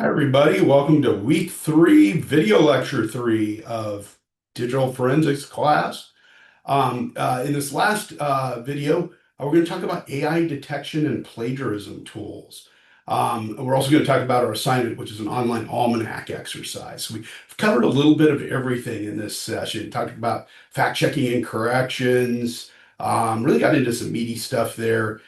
Hi, everybody. Welcome to week three, video lecture three of digital forensics class. In this last video, we're going to talk about AI detection and plagiarism tools. And we're also going to talk about our assignment, which is an online almanac exercise. So we've covered a little bit of everything in this session. Talked about fact checking and corrections. Really got into some meaty stuff there.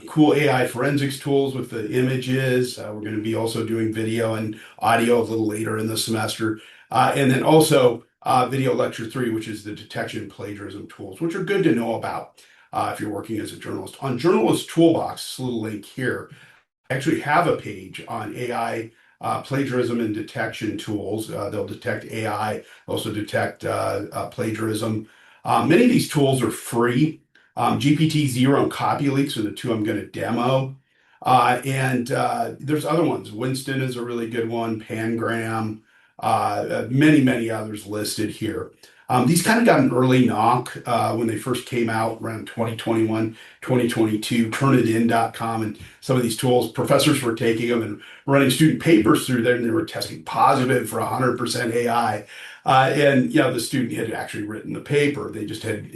Cool AI forensics tools with the images. We're going to be also doing video and audio a little later in the semester. And then also video lecture three, which is the detection plagiarism tools, which are good to know about if you're working as a journalist. On Journalist Toolbox, this little link here, I actually have a page on AI plagiarism and detection tools. They'll detect AI, also detect plagiarism. Many of these tools are free. GPT-0 and CopyLeaks are the two I'm going to demo. And there's other ones. Winston is a really good one, Pangram, many others listed here. These kind of got an early knock when they first came out around 2021, 2022. Turnitin.com and some of these tools, professors were taking them and running student papers through there, and they were testing positive for 100% AI. And the student had actually written the paper. They just had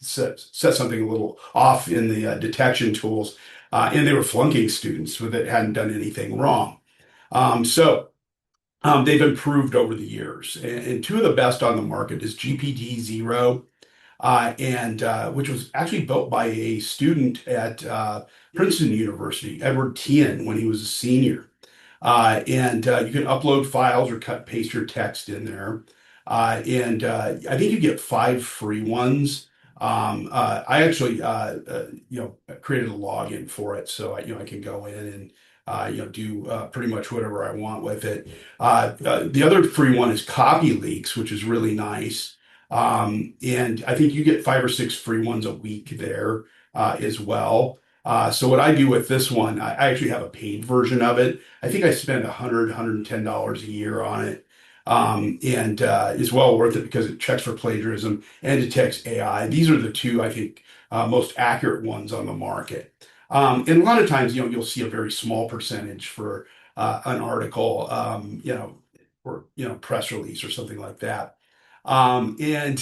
set something a little off in the detection tools, and they were flunking students that hadn't done anything wrong. They've improved over the years, and two of the best on the market is GPT-0, and which was actually built by a student at Princeton University, Edward Tien, when he was a senior. And you can upload files or cut paste your text in there. And I think you get five free ones. I actually created a login for it, so I can go in and do pretty much whatever I want with it. The other free one is CopyLeaks, which is really nice. And I think you get five or six free ones a week there as well. So what I do with this one, I actually have a paid version of it. I think I spend $110 a year on it. And is well worth it because it checks for plagiarism and detects AI. These are the two, I think, most accurate ones on the market. And a lot of times, you'll see a very small percentage for an article, or press release or something like that. And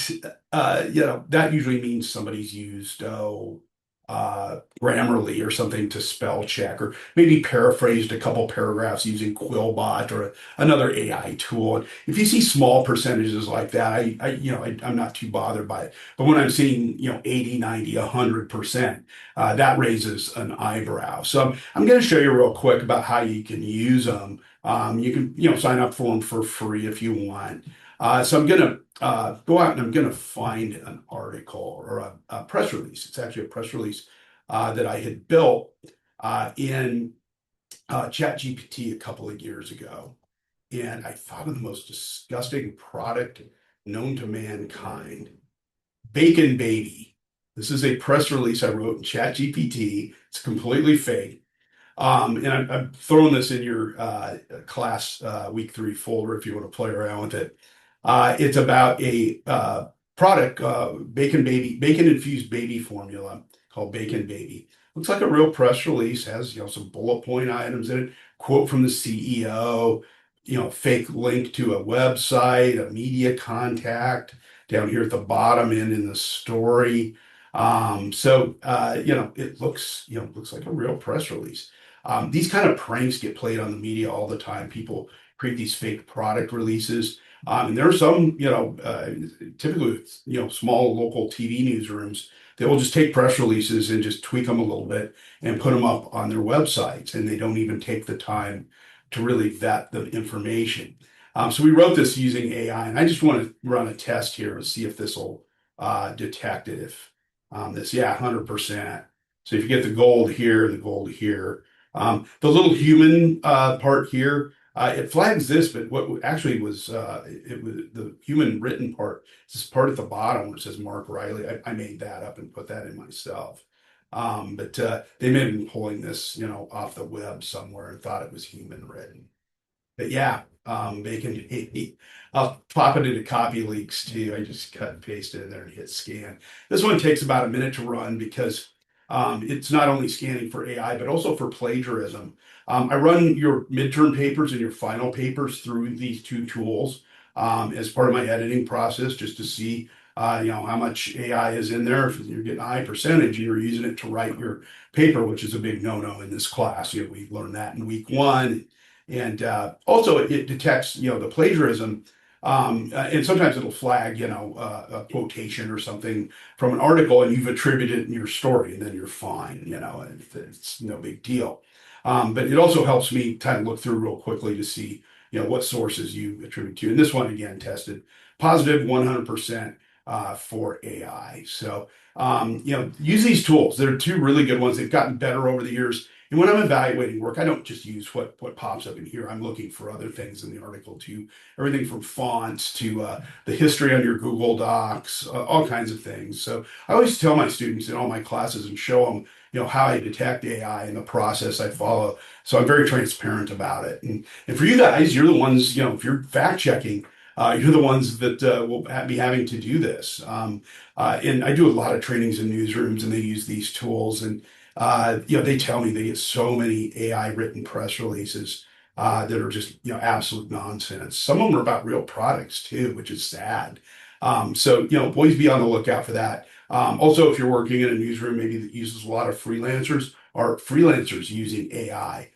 that usually means somebody's used Grammarly or something to spell check, or maybe paraphrased a couple paragraphs using Quillbot or another AI tool. If you see small percentages like that, I'm not too bothered by it. But when I'm seeing 80, 90, 100%, that raises an eyebrow. So I'm going to show you real quick about how you can use them. You can sign up for them for free if you want. So I'm going to go out and I'm going to find an article or a press release. It's actually a press release that I had built in ChatGPT a couple of years ago. And I thought of the most disgusting product known to mankind, Bacon Baby. This is a press release I wrote in ChatGPT. It's completely fake. And I'm throwing this in your class week three folder if you want to play around with it. It's about a product, bacon infused baby formula called Bacon Baby. Looks like a real press release, has some bullet point items in it, quote from the CEO, fake link to a website, a media contact down here at the bottom end in the story. It looks like a real press release. These kind of pranks get played on the media all the time. People create these fake product releases. And there are some, typically, small local TV newsrooms, they will just take press releases and just tweak them a little bit and put them up on their websites. And they don't even take the time to really vet the information. So we wrote this using AI, and I just want to run a test here to see if this will detect it. If yeah, 100%. So if you get the gold here, the gold here, the little human part here, it flags this, but what actually was it was the human written part. This part at the bottom where it says Mark Reilley. I made that up and put that in myself. But they may have been pulling this, off the web somewhere and thought it was human written. But yeah, they can. I'll pop it into CopyLeaks too. I just cut and paste it in there and hit scan. This one takes about a minute to run because It's not only scanning for AI, but also for plagiarism. I run your midterm papers and your final papers through these two tools as part of my editing process, just to see how much AI is in there. If you're getting a high percentage, you're using it to write your paper, which is a big no-no in this class. We learned that in week one. And also it detects, the plagiarism. And sometimes it'll flag, a quotation or something from an article, and you've attributed it in your story, and then you're fine, and it's no big deal. But it also helps me kind of look through real quickly to see, what sources you attribute to. And this one, again, tested positive 100% for AI. So, use these tools. They're two really good ones. They've gotten better over the years. And when I'm evaluating work, I don't just use what pops up in here. I'm looking for other things in the article too. Everything from fonts to the history on your Google Docs, all kinds of things. So I always tell my students in all my classes and show them, how I detect AI and the process I follow. So I'm very transparent about it. And for you guys, you're the ones, if you're fact checking, you're the ones that will be having to do this. And I do a lot of trainings in newsrooms, and they use these tools. And they tell me they get so many AI written press releases that are just, absolute nonsense. Some of them are about real products too, which is sad. So, always be on the lookout for that. Also, if you're working in a newsroom, maybe that uses a lot of freelancers, or freelancers using AI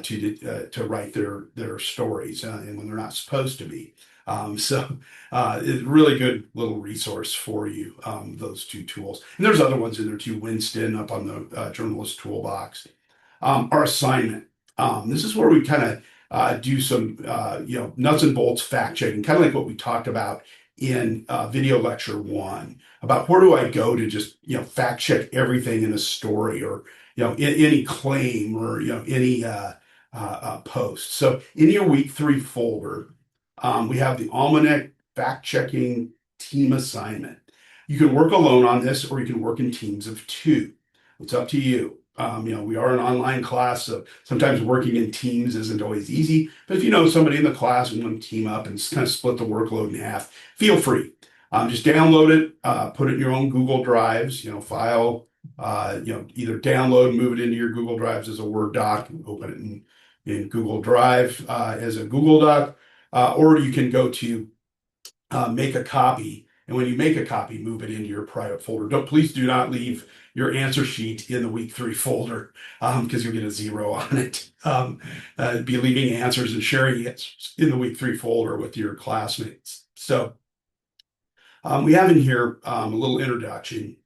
to write their stories, and when they're not supposed to be. It's a really good little resource for you, those two tools. And there's other ones in there too, Winston up on the journalist toolbox. Our assignment. This is where we kind of do some, nuts and bolts fact checking, kind of like what we talked about in video lecture one, about where do I go to just, fact check everything in a story, or, any claim, or, any post. So in your week 3 folder, we have the Almanac fact checking team assignment. You can work alone on this, or you can work in teams of 2. It's up to you. We are an online class, so sometimes working in teams isn't always easy. But if you know somebody in the class and want to team up and kind of split the workload in half, feel free. Just download it, put it in your own Google Drives, file, either download and move it into your Google Drives as a Word doc, and open it in Google Drive as a Google Doc, or you can go to make a copy. And when you make a copy, move it into your private folder. Please do not leave your answer sheet in the week 3 folder, because you'll get a 0 on it. Be leaving answers and sharing it in the week 3 folder with your classmates. So we have in here a little introduction.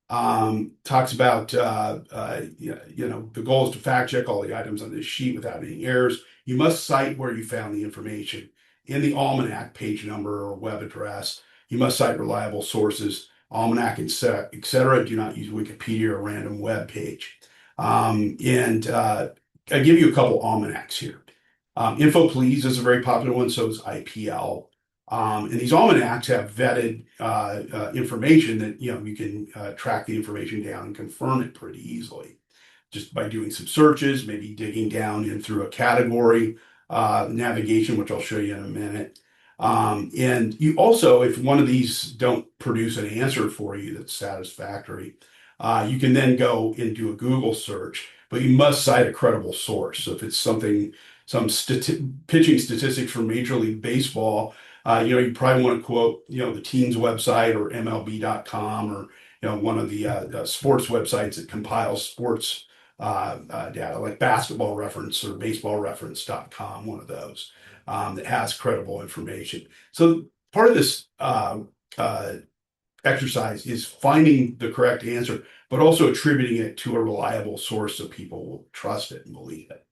Talks about, the goal is to fact check all the items on this sheet without any errors. You must cite where you found the information in the almanac, page number or web address. You must cite reliable sources, almanac, etc. Do not use Wikipedia or a random web page. And I give you a couple almanacs here. Info Please is a very popular one, so is IPL. And these almanacs have vetted information that, you can track the information down and confirm it pretty easily, just by doing some searches, maybe digging down in through a category navigation, which I'll show you in a minute. And you also, if one of these don't produce an answer for you that's satisfactory, you can then go and do a Google search, but you must cite a credible source. So if it's something, some pitching statistics from Major League Baseball, you probably want to quote, the team's website, or MLB.com, or, one of the sports websites that compiles sports data, like Basketball Reference or BaseballReference.com, one of those that has credible information. So part of this exercise is finding the correct answer, but also attributing it to a reliable source so people will trust it and believe it.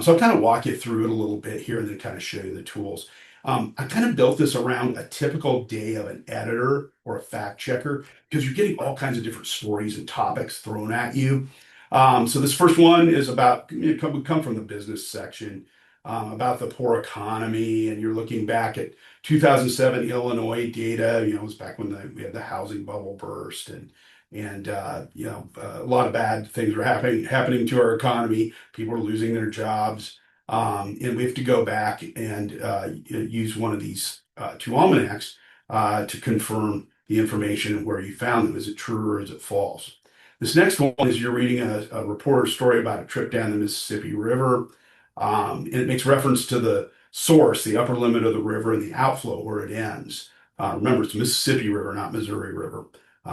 So I'll kind of walk you through it a little bit here and then kind of show you the tools. I kind of built this around a typical day of an editor or a fact checker, because you're getting all kinds of different stories and topics thrown at you. So this first one is about, we come from the business section, about the poor economy, and you're looking back at 2007 Illinois data. It was back when we had the housing bubble burst, and a lot of bad things were happening to our economy. People are losing their jobs, and we have to go back and use one of these 2 almanacs to confirm the information where you found them. Is it true or is it false? This next one is you're reading a reporter story about a trip down the Mississippi River. And it makes reference to the source, the upper limit of the river, and the outflow where it ends. Remember, it's Mississippi River, not Missouri River.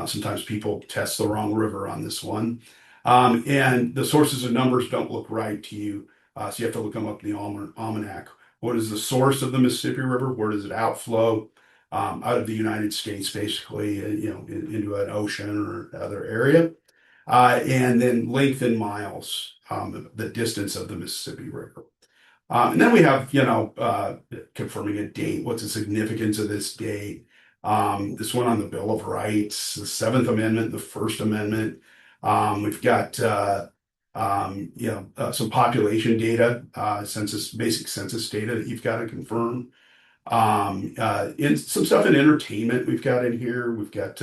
Sometimes people test the wrong river on this one. And the sources and numbers don't look right to you, so you have to look them up in the almanac. What is the source of the Mississippi River? Where does it outflow? Out of the United States, basically, into an ocean or other area. And then length in miles, the distance of the Mississippi River. And then we have, confirming a date. What's the significance of this date? This one on the Bill of Rights, the Seventh Amendment, the First Amendment. We've got, some population data, basic census data that you've got to confirm. And some stuff in entertainment we've got in here. We've got,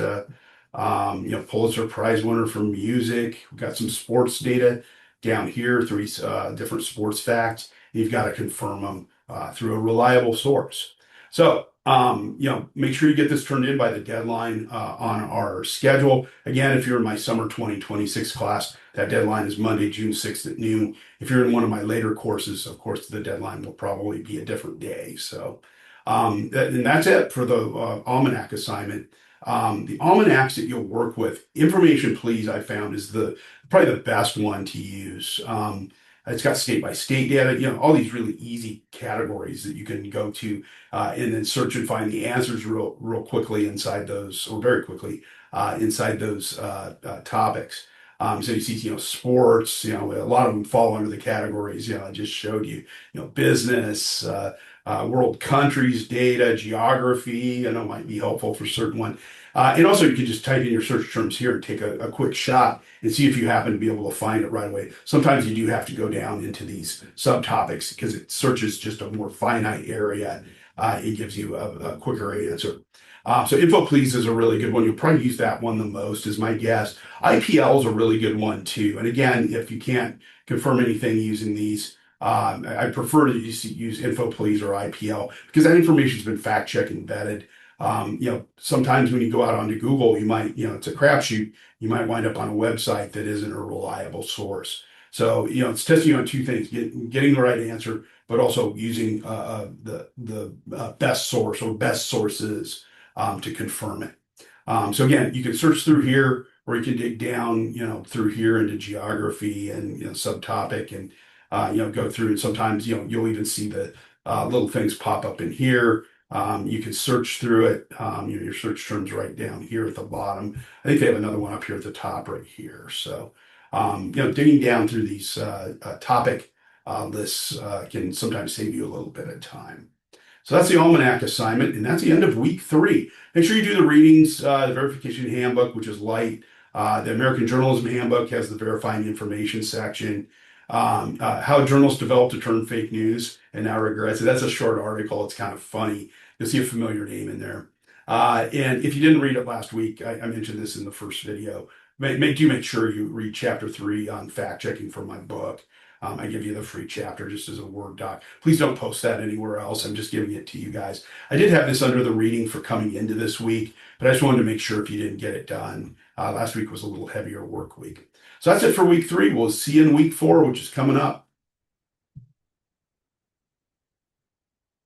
Pulitzer Prize winner for music. We've got some sports data down here, three different sports facts. You've got to confirm them through a reliable source. So, make sure you get this turned in by the deadline on our schedule. Again, if you're in my summer 2026 class, that deadline is Monday, June 6th at noon. If you're in one of my later courses, of course, the deadline will probably be a different day. So, and that's it for the almanac assignment. The almanacs that you'll work with, information please, I found is probably the best one to use. It's got state by state data, all these really easy categories that you can go to and then search and find the answers real quickly inside those, or very quickly inside those topics. So you see, sports, a lot of them fall under the categories, I just showed you, business, world countries, data, geography, I know might be helpful for certain one. And also you can just type in your search terms here and take a quick shot and see if you happen to be able to find it right away. Sometimes you do have to go down into these subtopics because it searches just a more finite area. It gives you a quicker answer. So info please is a really good one. You'll probably use that one the most is my guess. IPL is a really good one too. And again, if you can't confirm anything using these, I prefer to use info please or IPL because that information has been fact checked and vetted. Sometimes when you go out onto Google, you might, it's a crapshoot. You might wind up on a website that isn't a reliable source. So, it's testing on two things, getting the right answer, but also using the best source or best sources to confirm it. So again, you can search through here or you can dig down, through here into geography and, subtopic and, go through. And sometimes, you'll even see the little things pop up in here. You can search through it. Your search terms right down here at the bottom. I think they have another one up here at the top right here. So, digging down through these topic lists can sometimes save you a little bit of time. So that's the almanac assignment, and that's the end of week 3. Make sure you do the readings, the verification handbook, which is light. The American Journalism Handbook has the verifying information section. How journalists develop to turn fake news and now regrets it. That's a short article. It's kind of funny. You'll see a familiar name in there. And if you didn't read it last week, I mentioned this in the first video. Make sure you read chapter 3 on fact checking from my book. I give you the free chapter just as a Word doc. Please don't post that anywhere else. I'm just giving it to you guys. I did have this under the reading for coming into this week, but I just wanted to make sure if you didn't get it done. Last week was a little heavier work week. So that's it for week 3. We'll see you in week 4, which is coming up.